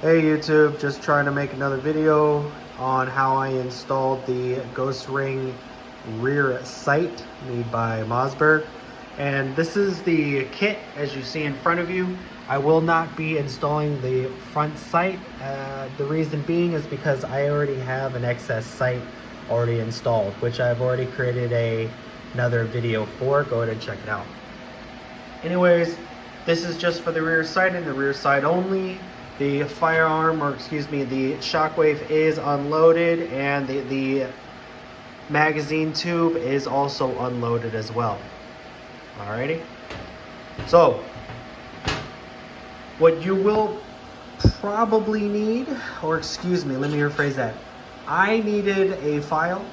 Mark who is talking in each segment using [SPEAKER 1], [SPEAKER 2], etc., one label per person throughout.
[SPEAKER 1] Hey YouTube, just trying to make another video on how I installed the Ghost Ring rear sight made by Mossberg. And this is the kit as you see in front of you. I will not be installing the front sight. The reason being is because I already have an excess sight already installed, which I've already created another video for. Go ahead and check it out. Anyways, this is just for the rear sight and the rear sight only. The firearm, or excuse me, the Shockwave is unloaded, and the magazine tube is also unloaded as well. Alrighty. So, what you will probably need, or excuse me, let me rephrase that. I needed a file.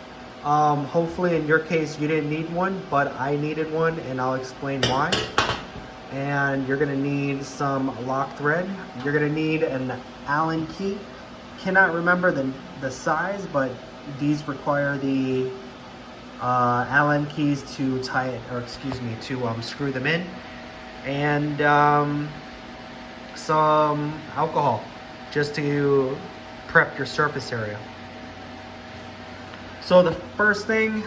[SPEAKER 1] Hopefully in your case you didn't need one, but I needed one, and I'll explain why. And you're gonna need some lock thread. You're gonna need an Allen key. Cannot remember the size, but these require the Allen keys to tie it, or excuse me, to screw them in. And some alcohol, just to prep your surface area. So the first thing,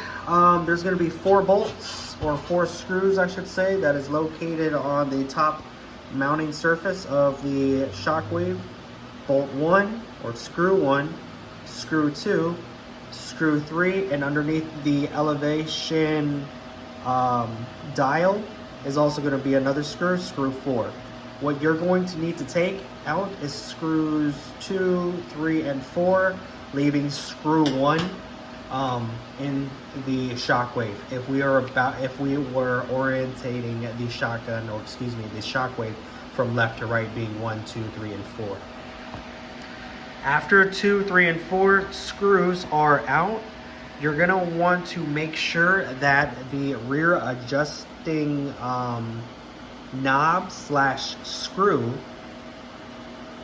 [SPEAKER 1] there's gonna be 4 bolts, or 4 screws I should say, that is located on the top mounting surface of the Shockwave. Bolt 1, or screw 1, screw 2, screw 3, and underneath the elevation dial is also going to be another screw, screw 4. What you're going to need to take out is screws 2, 3, and 4, leaving screw 1 in the Shockwave. If we were orientating the shotgun, or excuse me, the Shockwave from left to right, being 1, 2, 3, and 4. After 2, 3, and 4 screws are out, you're gonna want to make sure that the rear adjusting knob slash screw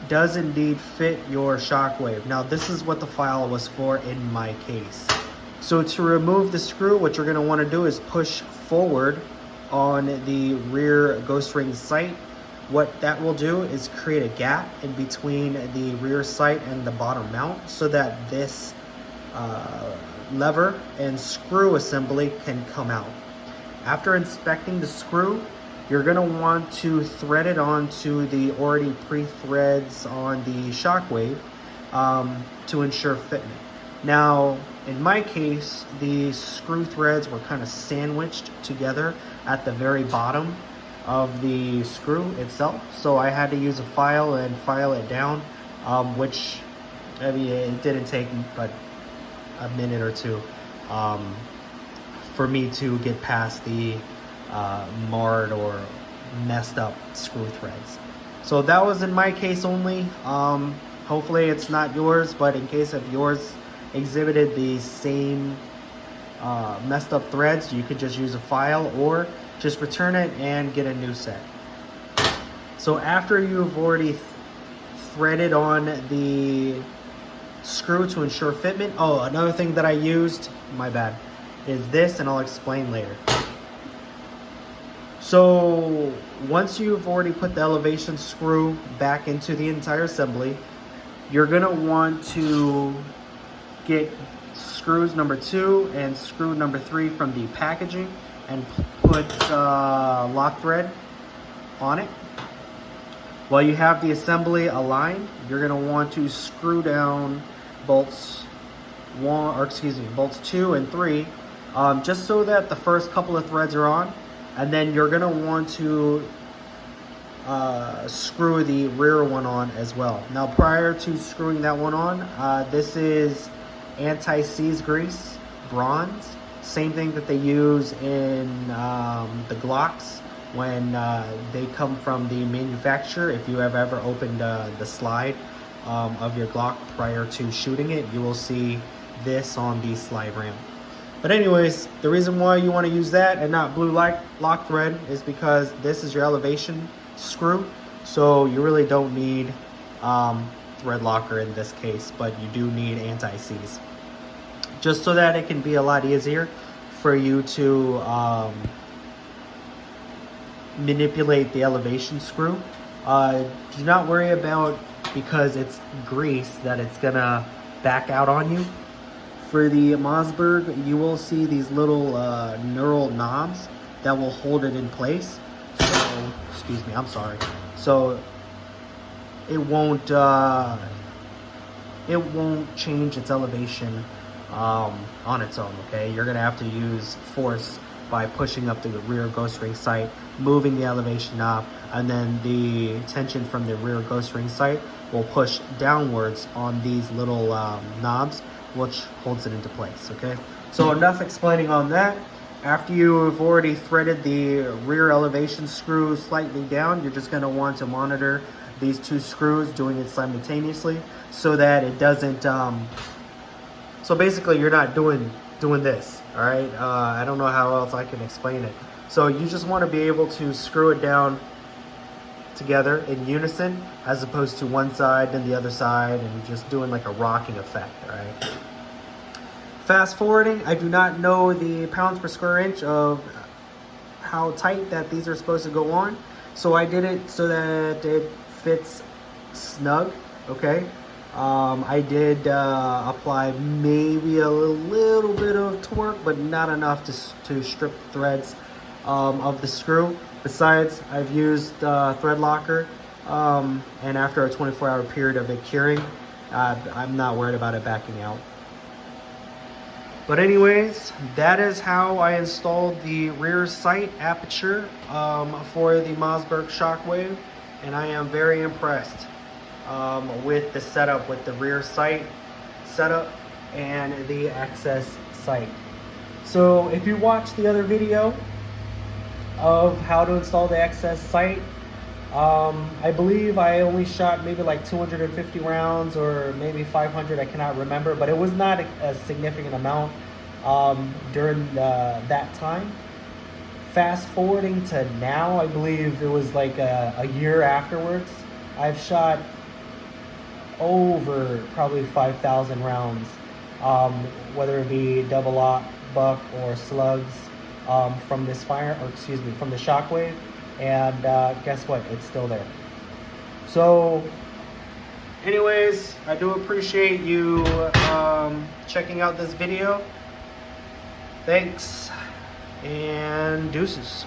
[SPEAKER 1] does indeed fit your Shockwave. Now this is what the file was for in my case. So to remove the screw, what you're going to want to do is push forward on the rear Ghost Ring sight. What that will do is create a gap in between the rear sight and the bottom mount, so that this lever and screw assembly can come out. After inspecting the screw, you're going to want to thread it onto the already pre-threads on the Shockwave to ensure fitment. Now, in my case, the screw threads were kind of sandwiched together at the very bottom of the screw itself, so I had to use a file and file it down, which, I mean, it didn't take but a minute or two for me to get past the marred or messed up screw threads. So that was in my case only. Hopefully it's not yours, but in case of yours exhibited the same messed up threads, you could just use a file or just return it and get a new set. So after you've already threaded on the screw to ensure fitment, oh, another thing that I used, my bad, is this, and I'll explain later. So once you've already put the elevation screw back into the entire assembly, you're gonna want to get screws number 2 and screw number 3 from the packaging and put lock thread on it. While you have the assembly aligned, you're going to want to screw down bolts 2 and 3, just so that the first couple of threads are on, and then you're going to want to screw the rear one on as well. Now, prior to screwing that one on, this is anti-seize grease, bronze, same thing that they use in the Glocks when they come from the manufacturer. If you have ever opened the slide of your Glock prior to shooting it, you will see this on the slide ramp. But anyways, the reason why you want to use that and not blue lock thread is because this is your elevation screw, so you really don't need thread locker in this case, but you do need anti-seize, just so that it can be a lot easier for you to manipulate the elevation screw. Do not worry about because it's grease that it's gonna back out on you. For the Mossberg, you will see these little knurled knobs that will hold it in place. So, excuse me, I'm sorry. So it won't change its elevation on its own. Okay, you're gonna have to use force by pushing up the rear ghost ring sight, moving the elevation knob, and then the tension from the rear ghost ring sight will push downwards on these little knobs, which holds it into place. Okay, so enough explaining on that. After you've already threaded the rear elevation screw slightly down, you're just going to want to monitor these two screws, doing it simultaneously so that it doesn't, so basically you're not doing this, all right? I don't know how else I can explain it. So you just want to be able to screw it down together in unison, as opposed to one side then the other side and just doing like a rocking effect, all right? Fast forwarding, I do not know the pounds per square inch of how tight that these are supposed to go on. So I did it so that it fits snug, okay? I did apply maybe a little bit of torque, but not enough to strip the threads of the screw. Besides, I've used thread locker, and after a 24-hour period of it curing, I'm not worried about it backing out. But anyways, that is how I installed the rear sight aperture for the Mossberg Shockwave, and I am very impressed with the setup, with the rear sight setup and the access sight. So if you watch the other video of how to install the access sight, I believe I only shot maybe like 250 rounds or maybe 500, I cannot remember, but it was not a significant amount during that time. Fast forwarding to now, I believe it was like a year afterwards, I've shot over probably 5,000 rounds, whether it be double buck or slugs, from this from the Shockwave. And guess what? It's still there. So anyways, I do appreciate you checking out this video. Thanks and deuces.